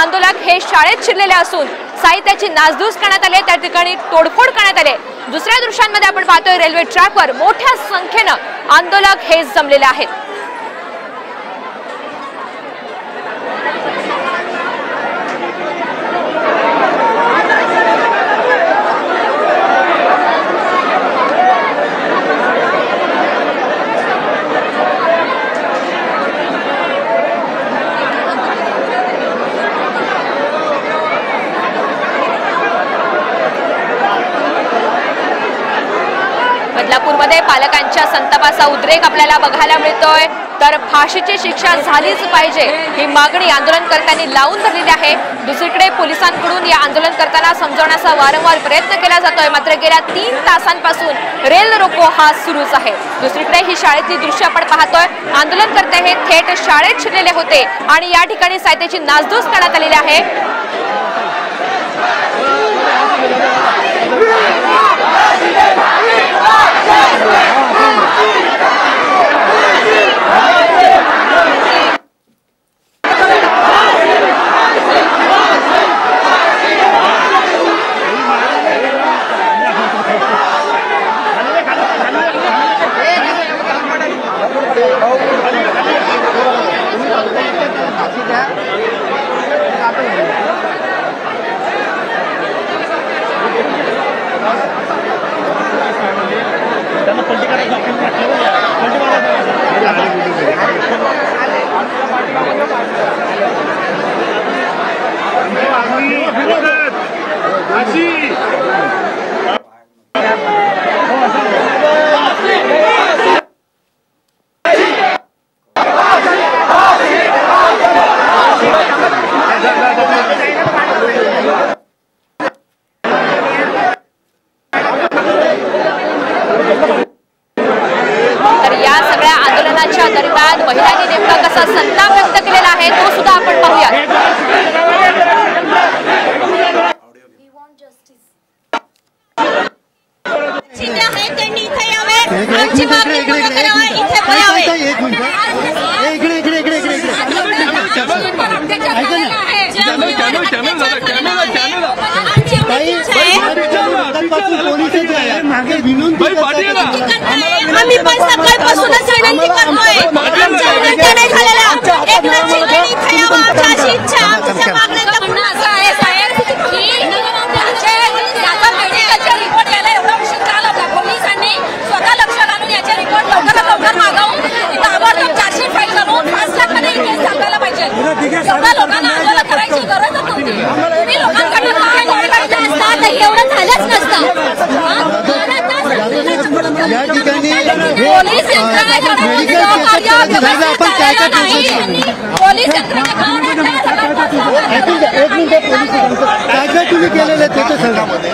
आंदोलक हे शाळेत शिरलेले असून साहित्याची नासधूस करण्यात आली, त्या ठिकाणी तोडफोड करण्यात आली। दुसऱ्या दृश्यांमध्ये आपण पाहतोय रेल्वे ट्रॅकवर मोठ्या संख्येनं आंदोलक हे जमलेले आहेत। बदलापूरमध्ये पालकांच्या संतापाचा उद्रेक आपल्याला बघायला मिळतोय। तर फाशीची शिक्षा झालीच पाहिजे ही मागणी आंदोलनकर्त्यांनी लावून धरलेली आहे। दुसरीकडे पोलिसांकडून या आंदोलनकर्त्यांना समजवण्याचा वारंवार प्रयत्न केला जातोय, मात्र गेल्या 3 तासांपासून रेल रोको हा सुरूच आहे। दुसरीकडे ही शाळेतली दृश्य आपण पाहतोय, आंदोलनकर्ते हे थेट शाळेत शिरलेले होते आणि या ठिकाणी साहित्याची नासधूस करण्यात आलेली आहे। दरम्यान महिलांनी नेमका कसा संताप व्यक्त केलेला आहे तो सुद्धा आपण पाहूया। आम्ही पण सकाळपासूनच विनंती करतोय, आमच्या विनंत्या नाही झालेल्या। एकनाथ शिंदे इथे यावं, आमची अशी इच्छा, आमच्या मागण्यांचं म्हणणं असं आहे साहेब की आता मेडिकलचा रिपोर्ट यायला एवढा उशीर का लावला? पोलिसांनी स्वतः लक्ष घालून याचे रिपोर्ट लवकरात लवकर मागवून ताबडतोब चार्जशीट फाईल करून 5 लाखांमध्ये केस दाखवायला पाहिजे। एवढ्या लोकांना आंदोलन करायची गरजच नव्हती। तुम्ही लोकांकडे काय मागायचं असतं एवढं झालंच नसतं। या ठिकाणी पोलीस काय तुम्ही केलेलं त्याच्या संदर्भामध्ये